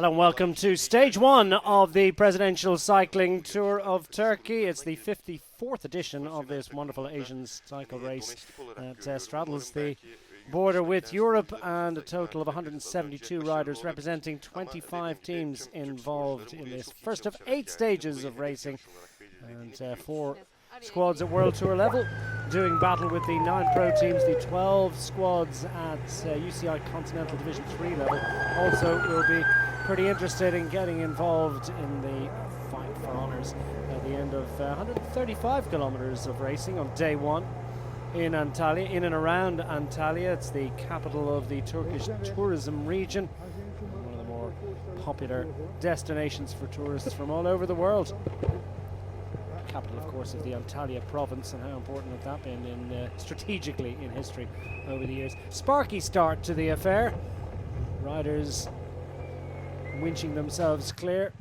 Hello and welcome to stage one of the Presidential Cycling Tour of Turkey. It's the 54th edition of this wonderful Asian cycle race that straddles the border with Europe, and a total of 172 riders representing 25 teams involved in this first of 8 stages of racing, and 4 squads at World Tour level doing battle with the 9 pro teams. The 12 squads at UCI Continental Division 3 level also will be pretty interested in getting involved in the fight for honours at the end of 135 kilometres of racing on day one in Antalya, in and around Antalya. It's the capital of the Turkish tourism region, one of the more popular destinations for tourists from all over the world. Capital, of course, of the Antalya province, and how important has that been in strategically in history over the years. Sparky start to the affair. Riders winching themselves clear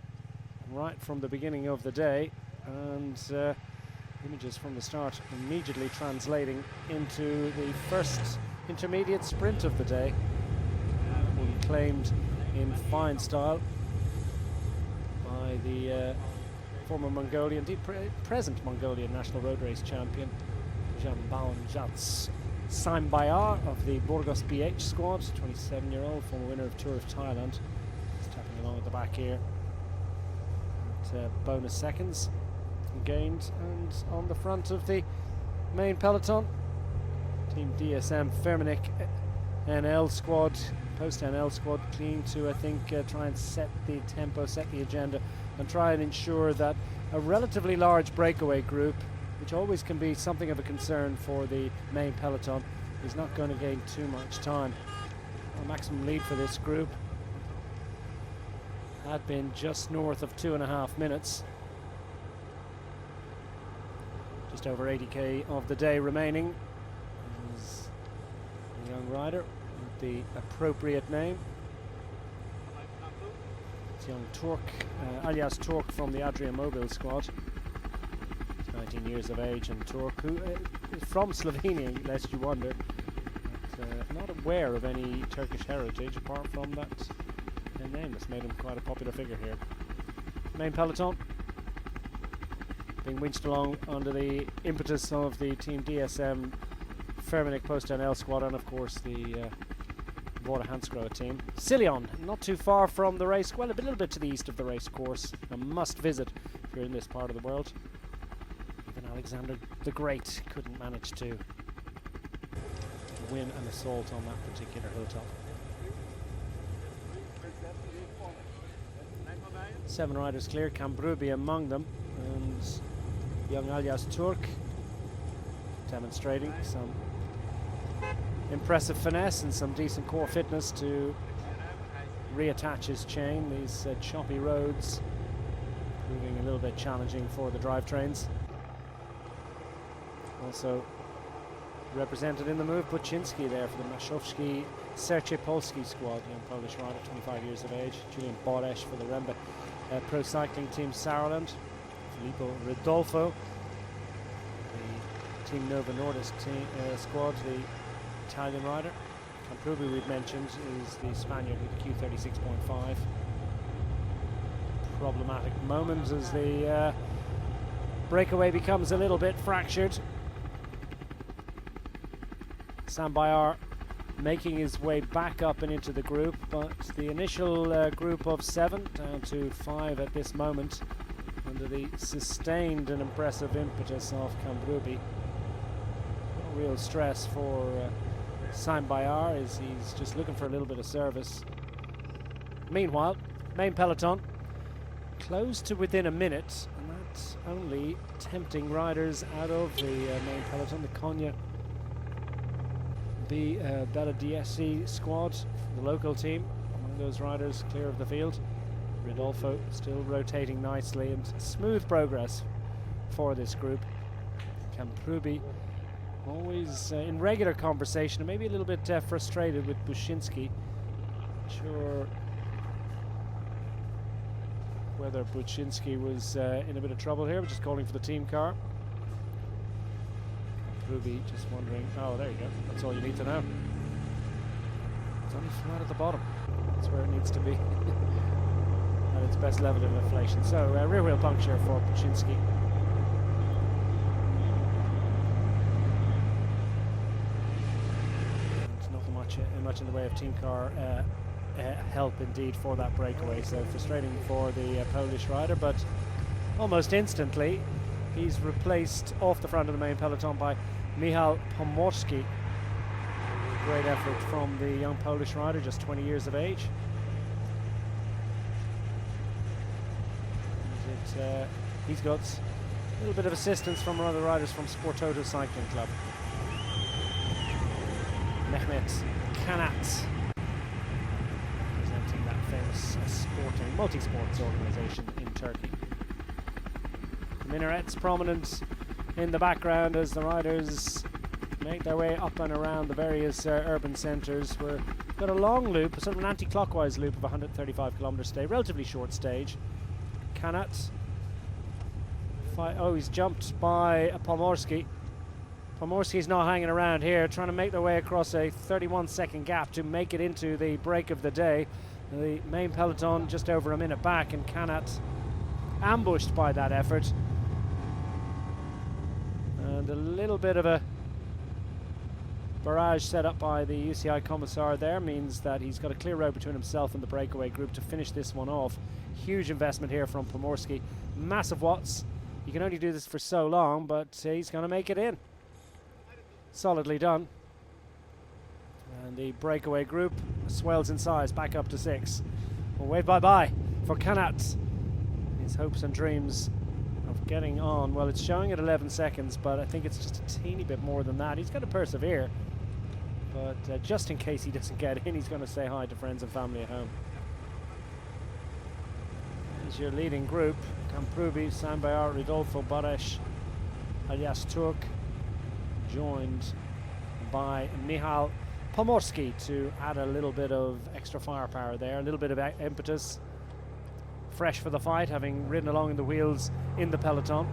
right from the beginning of the day, and images from the start immediately translating into the first intermediate sprint of the day, will be claimed in fine style by the former Mongolian, present Mongolian national road race champion Jambaon Jats Simon Dehairs of the Burgos BH squad, 27-year-old former winner of Tour of Thailand. Tapping along at the back here at bonus seconds gained, and on the front of the main peloton, team dsm-firmenich NL squad, post NL squad, keen to, I think, try and set the tempo, set the agenda, and try and ensure that a relatively large breakaway group, which always can be something of a concern for the main peloton, is not going to gain too much time. A maximum lead for this group had been just north of 2.5 minutes. Just over 80k of the day remaining. Is a young rider with the appropriate name. It's young Turk, alias Turk from the Adria Mobile squad. He's 19 years of age, and Turk, who is from Slovenia, lest you wonder, but not aware of any Turkish heritage apart from that name that's made him quite a popular figure here. Main peloton being winched along under the impetus of the team dsm-firmenich post NL squad, and of course the Bora Hansgrohe team. Sillon, not too far from the race, well, a little bit to the east of the race course, a must visit if you're in this part of the world. Even Alexander the Great couldn't manage to win an assault on that particular hilltop. 7 riders clear, Cambrubi among them, and young alias Turk demonstrating some impressive finesse and some decent core fitness to reattach his chain. These choppy roads proving a little bit challenging for the drivetrains. Also represented in the move, Buczynski there for the Maszowski Serce Polski squad, young Polish rider, 25 years of age. Julian Boresh for the Rembe pro cycling team Saarland. Filippo Rodolfo, the team Nova Nordisk team, squad, the Italian rider. Cambrubi, we've mentioned, is the Spaniard with the Q36.5. Problematic moment as the breakaway becomes a little bit fractured. Simon Dehairs making his way back up and into the group, but the initial group of 7 down to 5 at this moment under the sustained and impressive impetus of Cambrubi. No real stress for Simon Dehairs, as he's just looking for a little bit of service. Meanwhile, main peloton close to within a minute, and that's only tempting riders out of the main peloton. The Konya, the Bella DSC squad, the local team, among those riders clear of the field. Rodolfo still rotating nicely, and smooth progress for this group. Cambrubi always in regular conversation, and maybe a little bit frustrated with Buczynski. Not sure whether Buczynski was in a bit of trouble here, but just calling for the team car. Ruby just wondering, oh, there you go, that's all you need to know. It's only flat at the bottom, that's where it needs to be. at its best level of inflation. So rear wheel puncture for Pachinski. And not much in the way of team car help indeed for that breakaway. So frustrating for the Polish rider, but almost instantly he's replaced off the front of the main peloton by Michał Pomorski. Great effort from the young Polish rider, just 20 years of age. He's got a little bit of assistance from other riders from Sportauto Cycling Club. Mehmet Kanat, representing that famous sporting multi-sports organisation in Turkey. The minarets prominent in the background as the riders make their way up and around the various urban centres. We've got a long loop, sort of an anti-clockwise loop of 135 kilometre stage, relatively short stage. Kanat, he's jumped by Pomorski. Pomorski's not hanging around here, trying to make their way across a 31-second gap to make it into the break of the day. The main peloton just over a minute back, and Kanat ambushed by that effort. And a little bit of a barrage set up by the UCI Commissar there means that he's got a clear road between himself and the breakaway group to finish this one off. Huge investment here from Pomorski. Massive watts. You can only do this for so long, but he's going to make it in. Solidly done. And the breakaway group swells in size, back up to 6. We'll wave bye-bye for Kanat. His hopes and dreams of getting on. Well, it's showing at 11 seconds, but I think it's just a teeny bit more than that. He's got to persevere. But just in case he doesn't get in, he's going to say hi to friends and family at home. Here's your leading group. Kamprubi, Sambayar, Ridolfo, Baresh, Alias Turk, joined by Michał Pomorski to add a little bit of extra firepower there, a little bit of impetus. Fresh for the fight, having ridden along in the wheels in the peloton.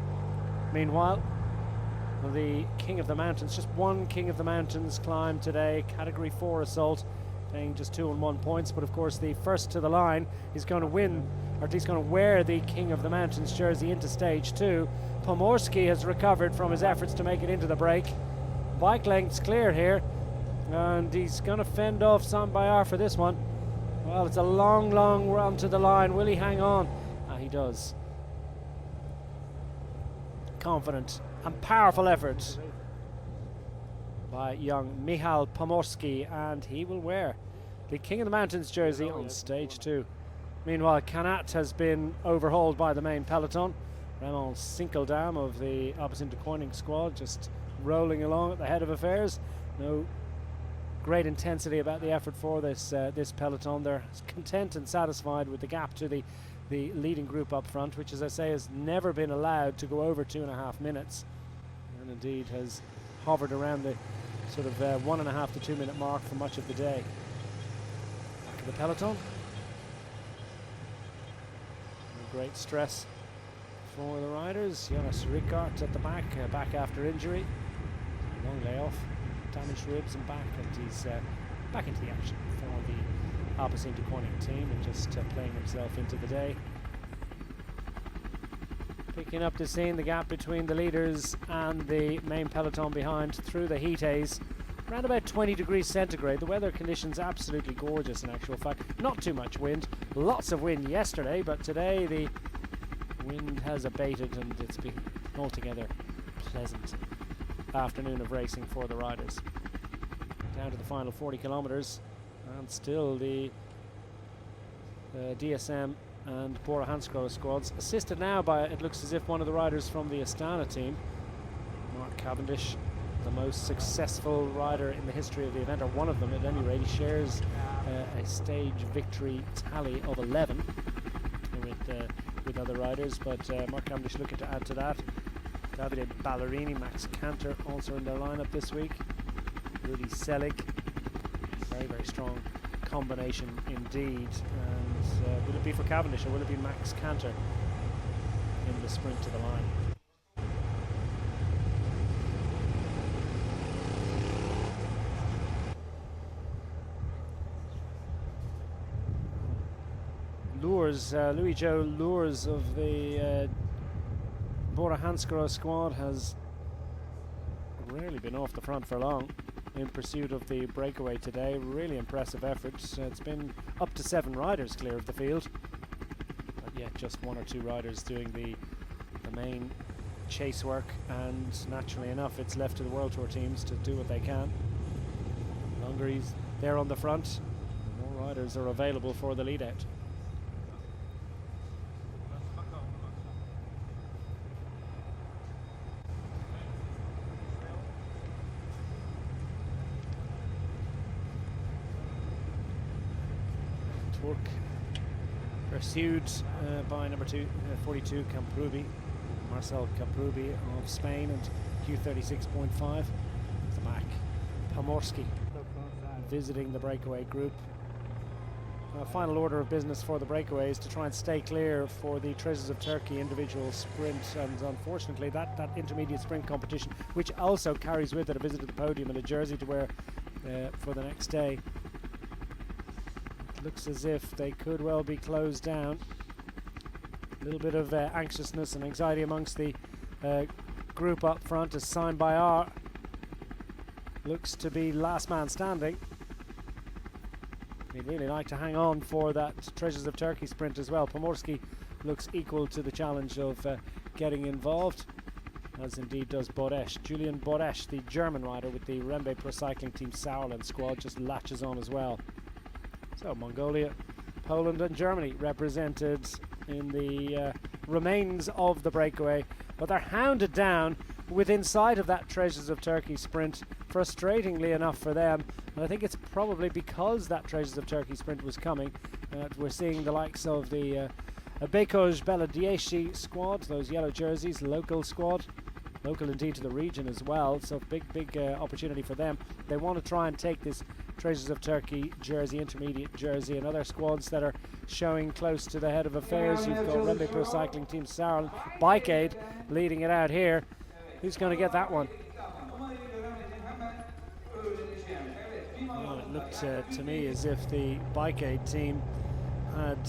Meanwhile, the King of the Mountains, just one King of the Mountains climb today, Category 4 assault, paying just 2 and 1 points, but of course the first to the line is going to win, or at least going to wear the King of the Mountains jersey into stage 2. Pomorski has recovered from his efforts to make it into the break. Bike lengths clear here, and he's going to fend off Sambayar for this one. Well, it's a long, long run to the line. Will he hang on? He does. Confident and powerful effort by young Michał Pomorski, and he will wear the King of the Mountains jersey on stage 2. Meanwhile, Kanat has been overhauled by the main peloton. Raymond Sinkeldam of the Alpecin-Deceuninck squad just rolling along at the head of affairs. No great intensity about the effort for this peloton. They're content and satisfied with the gap to the leading group up front, which, as I say, has never been allowed to go over 2.5 minutes, and indeed has hovered around the sort of 1.5 to 2 minute mark for much of the day. Back of the peloton. Great stress for the riders. Jonas Rickart at the back, back after injury. Long layoff, damaged ribs and back, and he's back into the action for the Alpecin-Deceuninck team and just playing himself into the day. Picking up the scene, the gap between the leaders and the main peloton behind through the heat haze. Around about 20 degrees centigrade. The weather conditions absolutely gorgeous in actual fact. Not too much wind. Lots of wind yesterday, but today the wind has abated and it's been altogether pleasant afternoon of racing for the riders. Down to the final 40 kilometres, and still the DSM and Bora Hansgrohe squads, assisted now by, it looks as if, one of the riders from the Astana team, Mark Cavendish, the most successful rider in the history of the event, or one of them at any rate. He shares a stage victory tally of 11 with other riders, but Mark Cavendish looking to add to that. Davide Ballerini, Max Canter also in their lineup this week. Rudy Selig, very, very strong combination indeed. And will it be for Cavendish or will it be Max Canter in the sprint to the line? Loers, Louis-Joe Loers of the Bora Hansgrohe squad has rarely been off the front for long in pursuit of the breakaway today. Really impressive efforts. It's been up to 7 riders clear of the field, but yet just 1 or 2 riders doing the main chase work, and naturally enough it's left to the World Tour teams to do what they can. The longer he's there on the front, the more riders are available for the lead out. Pursued by number 42 Camprubi, Marcel Camprubi of Spain, and Q36.5 the back. Pomorski visiting the breakaway group. Final order of business for the breakaways to try and stay clear for the Treasures of Turkey individual sprint, and unfortunately that intermediate sprint competition, which also carries with it a visit to the podium and a jersey to wear for the next day, looks as if they could well be closed down. A little bit of anxiousness and anxiety amongst the group up front, as Simon Dehairs looks to be last man standing. He'd really like to hang on for that Treasures of Turkey sprint as well. Pomorski looks equal to the challenge of getting involved, as indeed does Boresh. Julian Boresh, the German rider with the Rembe Pro Cycling Team Sauerland squad, just latches on as well. So Mongolia, Poland and Germany represented in the remains of the breakaway, but they're hounded down within sight of that Treasures of Turkey sprint, frustratingly enough for them. And I think it's probably because that Treasures of Turkey sprint was coming that we're seeing the likes of the Bekoj Belediyeshi squad, those yellow jerseys, local squad, local indeed to the region as well, so big opportunity for them. They want to try and take this Treasures of Turkey jersey, intermediate jersey, and other squads that are showing close to the head of affairs. You've got Rembe Pro Cycling Team Sauerland, Bike Aid leading it out here. Who's going to get that one? Well, it looked to me as if the Bike Aid team had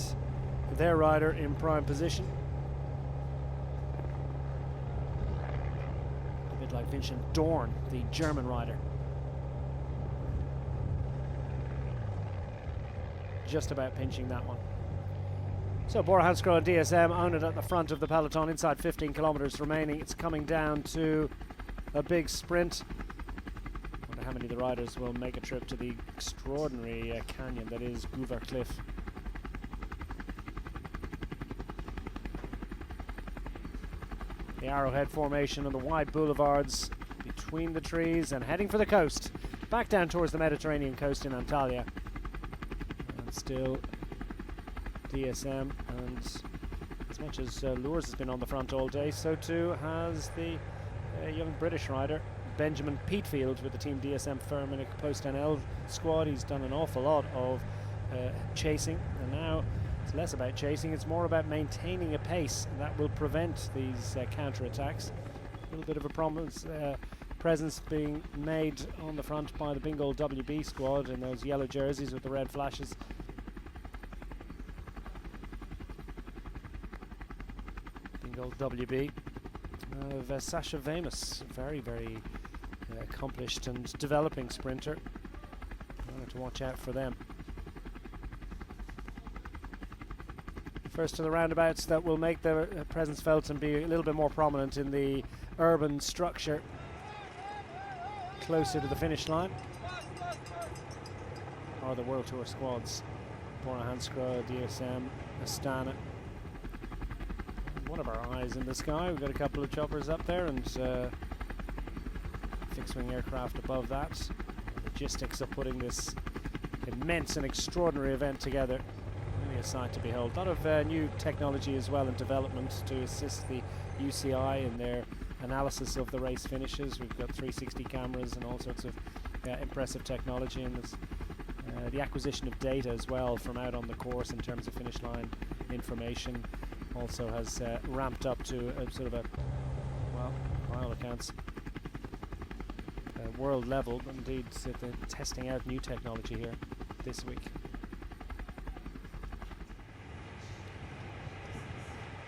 their rider in prime position. A bit like Vincent Dorn, the German rider. Just about pinching that one. So Bora Hansgrohe and DSM own it at the front of the peloton, inside 15 kilometers remaining. It's coming down to a big sprint. I wonder how many of the riders will make a trip to the extraordinary canyon that is Guver Cliff. The arrowhead formation and the wide boulevards between the trees, and heading for the coast, back down towards the Mediterranean coast in Antalya. Still DSM, and as much as Loers has been on the front all day, so too has the young British rider Benjamin Peatfield with the team dsm-firmenich post-NL squad. He's done an awful lot of chasing, and now it's less about chasing, it's more about maintaining a pace that will prevent these counter-attacks. A little bit of a presence being made on the front by the Bingoal WB squad in those yellow jerseys with the red flashes. Bingoal WB of Sasha Weemaes, very accomplished and developing sprinter. To watch out for them. First to the roundabouts that will make their presence felt and be a little bit more prominent in the urban structure closer to the finish line are the World Tour squads. Bora Hansgrohe, DSM, Astana. One of our eyes in the sky. We've got a couple of choppers up there and fixed-wing aircraft above that. Logistics of putting this immense and extraordinary event together. Really a sight to behold. A lot of new technology as well in development to assist the UCI in their analysis of the race finishes. We've got 360 cameras and all sorts of impressive technology, and there's the acquisition of data as well from out on the course in terms of finish line information also has ramped up to a sort of a, well, by all accounts, world level. Indeed, testing out new technology here this week.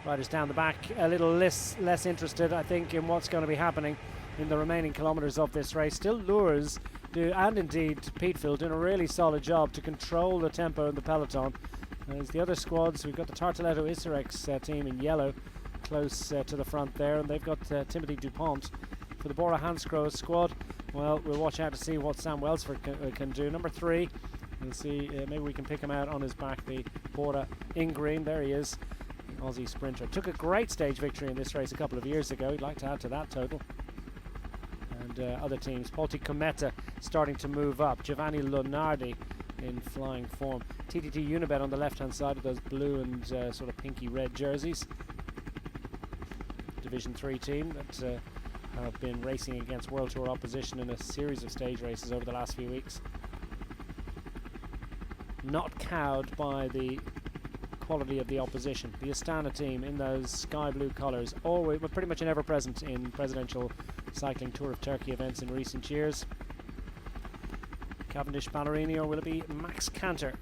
Riders down the back a little less interested, I think, in what's going to be happening in the remaining kilometres of this race. Still Lures and indeed Petefield doing a really solid job to control the tempo in the peloton. As the other squads, we've got the Tartaletto Isorex team in yellow close to the front there, and they've got Timothy Dupont. For the Bora Hansgrohe squad, well, we'll watch out to see what Sam Welsford can do. Number 3, we'll see, maybe we can pick him out on his back, the Bora in green. There he is, the Aussie sprinter. Took a great stage victory in this race a couple of years ago. He'd like to add to that total. And other teams, Polti Cometa starting to move up, Giovanni Lonardi in flying form. TTT Unibet on the left-hand side of those blue and sort of pinky red jerseys. Division 3 team that have been racing against World Tour opposition in a series of stage races over the last few weeks. Not cowed by the quality of the opposition. The Astana team in those sky blue colours, always, but pretty much an ever present in presidential cycling Tour of Turkey events in recent years. Cavendish Ballerini, or will it be Max Canter?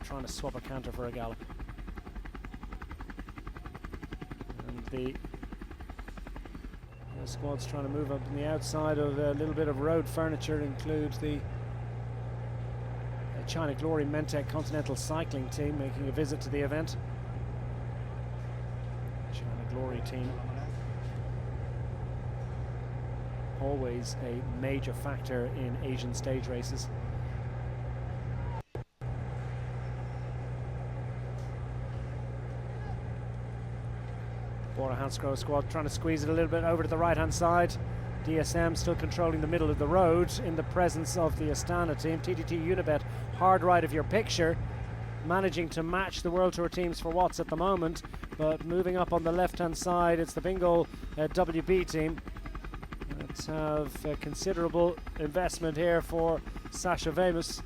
Trying to swap a canter for a gallop. And the squad's trying to move up on the outside of a little bit of road furniture. Includes the China Glory Mentec Continental Cycling team making a visit to the event. China Glory team, always a major factor in Asian stage races. Bora Hansgrohe squad trying to squeeze it a little bit over to the right hand side. DSM still controlling the middle of the road in the presence of the Astana team. TTT Unibet, hard right of your picture, managing to match the World Tour teams for Watts at the moment, but moving up on the left hand side, it's the Bingoal WB team that have considerable investment here for Sasha Weemaes.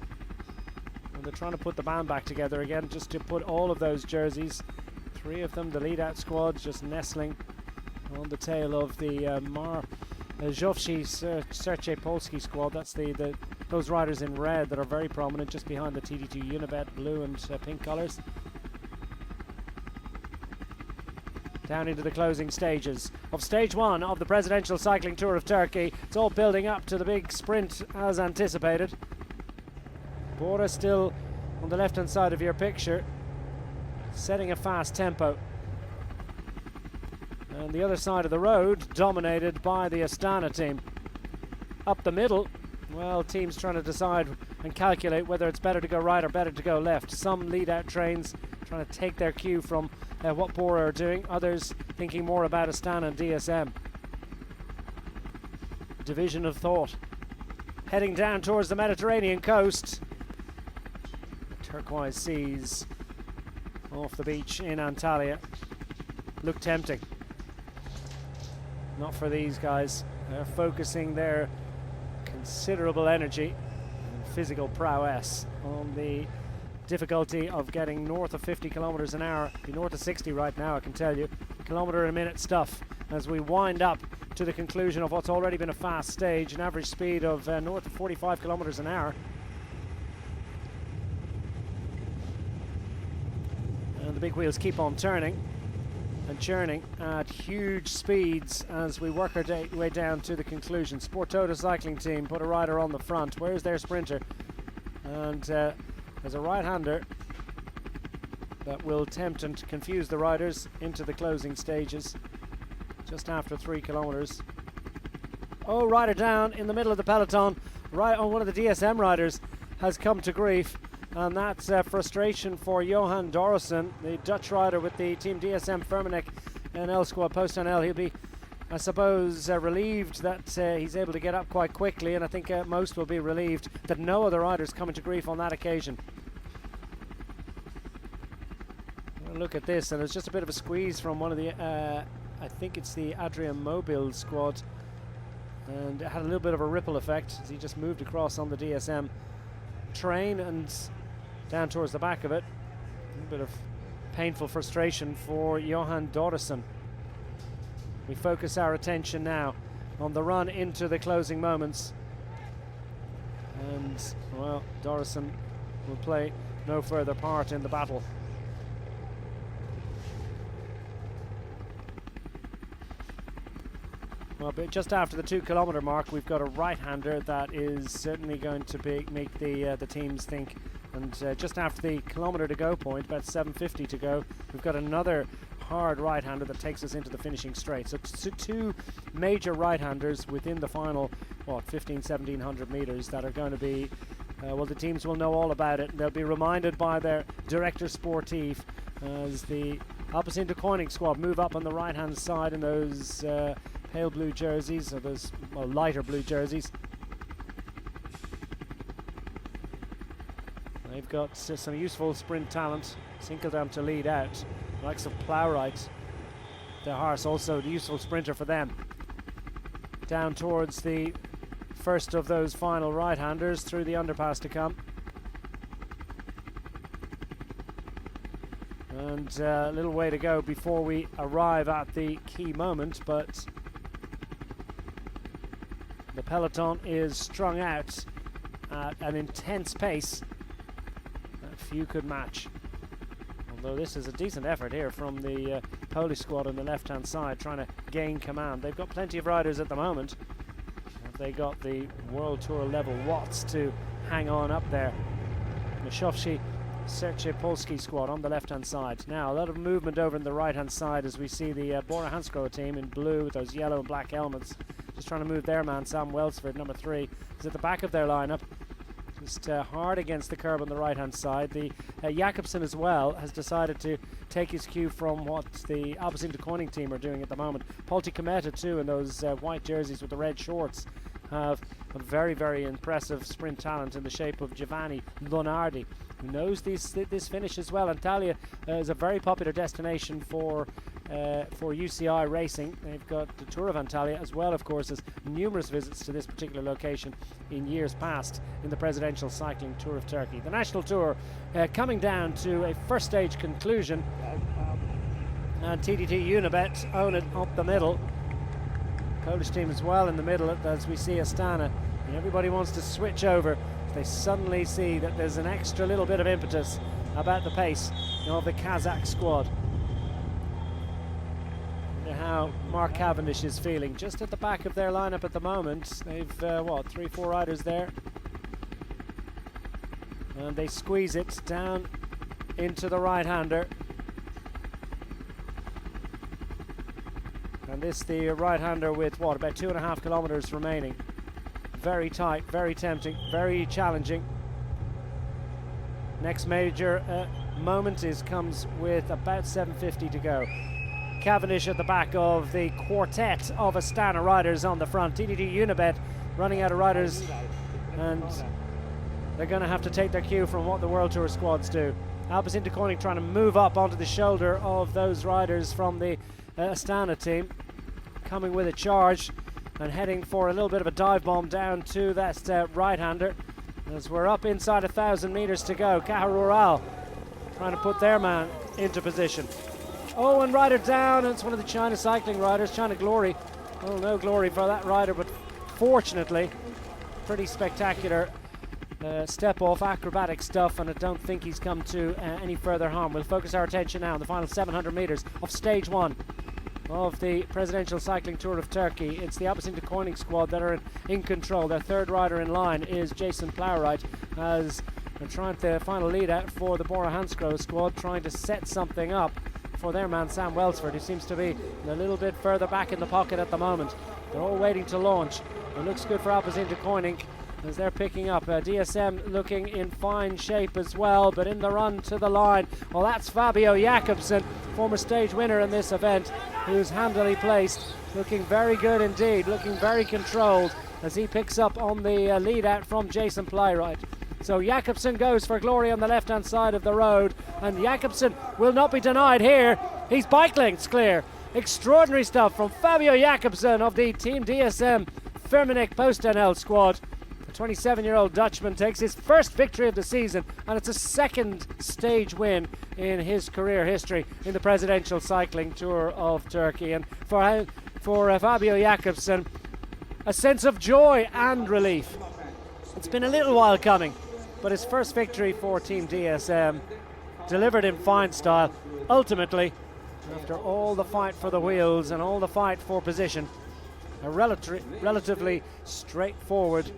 And they're trying to put the band back together again, just to put all of those jerseys, 3 of them, the lead out squad, just nestling on the tail of the Jowski Serce Polski squad. That's those riders in red that are very prominent just behind the TD2 Unibet blue and pink colours. Down into the closing stages of stage 1 of the Presidential Cycling Tour of Turkey. It's all building up to the big sprint as anticipated. Bora still on the left hand side of your picture, setting a fast tempo. And the other side of the road dominated by the Astana team. Up the middle, well, teams trying to decide and calculate whether it's better to go right or better to go left. Some lead out trains trying to take their cue from what Bora are doing, others thinking more about Astana and DSM. Division of thought. Heading down towards the Mediterranean coast. The turquoise seas off the beach in Antalya look tempting. Not for these guys. They're focusing their considerable energy and physical prowess on the difficulty of getting north of 50 kilometers an hour. Be north of 60 right now, I can tell you. Kilometre a minute stuff as we wind up to the conclusion of what's already been a fast stage, an average speed of north of 45 kilometers an hour. And the big wheels keep on turning and churning at huge speeds as we work our way down to the conclusion. Sportoda cycling team put a rider on the front. Where's their sprinter? And there's a right-hander that will tempt and confuse the riders into the closing stages just after 3 kilometers. Oh, rider down in the middle of the peloton. Right on one of the DSM riders has come to grief. And that's frustration for Johan Doresen, the Dutch rider with the team dsm-firmenich and L squad post on L. He'll be, I suppose, relieved that he's able to get up quite quickly, and I think most will be relieved that no other riders coming to grief on that occasion. Look at this, and it's just a bit of a squeeze from one of the, I think it's the Adrian Mobile squad, and it had a little bit of a ripple effect as he just moved across on the DSM train and down towards the back of it. A little bit of painful frustration for Johan Doresen. We focus our attention now on the run into the closing moments, and well, Doresen will play no further part in the battle. Well, but just after the 2 kilometre mark, we've got a right-hander that is certainly going to make the teams think. And just after the kilometre to go point, about 7:50 to go, we've got another hard right-hander that takes us into the finishing straight. So two major right-handers within the final, 1,500-1,700 metres that are going to be, well, the teams will know all about it. They'll be reminded by their director sportif as the Alpecin-Deceuninck squad move up on the right-hand side in those pale blue jerseys, or those lighter blue jerseys. They've got some useful sprint talent. Sinkeldam to lead out. Likes of Plowright. Dehairs also the useful sprinter for them. Down towards the first of those final right-handers through the underpass to come. And a little way to go before we arrive at the key moment, but the peloton is strung out at an intense pace that few could match. Although this is a decent effort here from the Polish squad on the left-hand side, trying to gain command. They've got plenty of riders at the moment. They got the World Tour level Watts to hang on up there. Mashowski Serce Polski squad on the left-hand side. Now a lot of movement over on the right-hand side as we see the Bora Hansgrohe team in blue with those yellow and black helmets. Just trying to move their man, Sam Welsford, number 3, is at the back of their lineup. Just hard against the curb on the right-hand side. The Jakobsen as well has decided to take his cue from what the Alpecin-Deceuninck team are doing at the moment. Polti Kometa too, in those white jerseys with the red shorts, have a very, very impressive sprint talent in the shape of Giovanni Lonardi, who knows this finish as well. Antalya is a very popular destination for UCI racing. They've got the Tour of Antalya as well, of course, as numerous visits to this particular location in years past in the Presidential Cycling Tour of Turkey. The National Tour coming down to a first stage conclusion, and TDT Unibet own it up the middle. Polish team as well in the middle as we see Astana, and everybody wants to switch over. They suddenly see that there's an extra little bit of impetus about the pace of the Kazakh squad. How Mark Cavendish is feeling just at the back of their lineup at the moment. They've 3-4 riders there, and they squeeze it down into the right-hander. And this the right-hander with about 2.5 kilometers remaining. Very tight, very tempting, very challenging. Next major moment comes with about 7:50 to go. Cavendish at the back of the quartet of Astana riders on the front. TDT Unibet running out of riders, and they're going to have to take their cue from what the World Tour squads do. Alpecin-Deceuninck trying to move up onto the shoulder of those riders from the Astana team, coming with a charge and heading for a little bit of a dive bomb down to that right-hander as we're up inside 1,000 meters to go. Caja Rural trying to put their man into position. Oh, and rider down, and it's one of the China cycling riders, China Glory. Oh, no glory for that rider, but fortunately, pretty spectacular step off, acrobatic stuff, and I don't think he's come to any further harm. We'll focus our attention now on the final 700 meters of stage 1 of the Presidential Cycling Tour of Turkey. It's the Alpecin-Deceuninck squad that are in control. Their third rider in line is Jason Plowright, as they're trying the final lead out for the Bora Hansgrohe squad, trying to set something up for their man Sam Welsford, who seems to be a little bit further back in the pocket at the moment. They're all waiting to launch. It looks good for Alpecin-Deceuninck as they're picking up. DSM looking in fine shape as well, but in the run to the line, well, that's Fabio Jakobsen, former stage winner in this event, who's handily placed, looking very good indeed, looking very controlled as he picks up on the lead out from Jason Plowright. So Jakobsen goes for glory on the left-hand side of the road, and Jakobsen will not be denied here. He's bike lengths clear. Extraordinary stuff from Fabio Jakobsen of the Team dsm-firmenich post-NL squad. The 27-year-old Dutchman takes his first victory of the season, and it's a second stage win in his career history in the Presidential Cycling Tour of Turkey. And for Fabio Jakobsen, a sense of joy and relief. It's been a little while coming, but his first victory for Team DSM, delivered in fine style. Ultimately, after all the fight for the wheels and all the fight for position, a relatively straightforward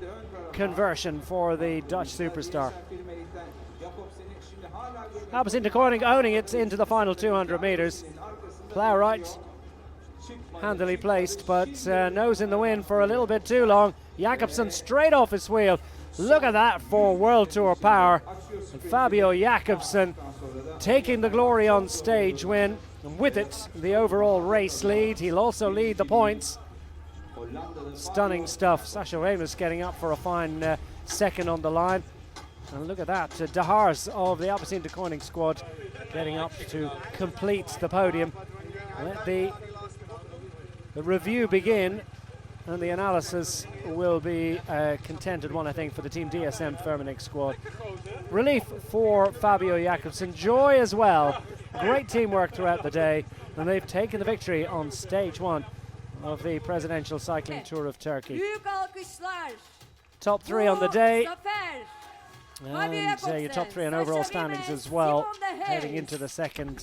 conversion for the Dutch superstar. Alpecin-Deceuninck owning it into the final 200 metres. Plough right, handily placed, but nose in the wind for a little bit too long. Jakobsen straight off his wheel. Look at that for World Tour power. And Fabio Jakobsen taking the glory on stage win, and with it the overall race lead. He'll also lead the points. Stunning stuff. Sasha Weemaes getting up for a fine second on the line. And look at that, Dehairs of the Alpecin-Deceuninck squad getting up to complete the podium. Let the review begin, and the analysis will be a contented one, I think, for the Team dsm-firmenich squad. Relief for Fabio Jakobsen, joy as well. Great teamwork throughout the day, and they've taken the victory on stage one of the Presidential Cycling Tour of Turkey. Top three on the day, and your top three on overall standings as well, heading into the second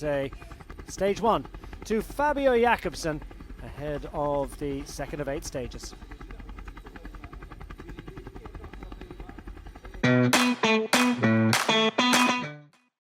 stage one, to Fabio Jakobsen ahead of the second of 8 stages.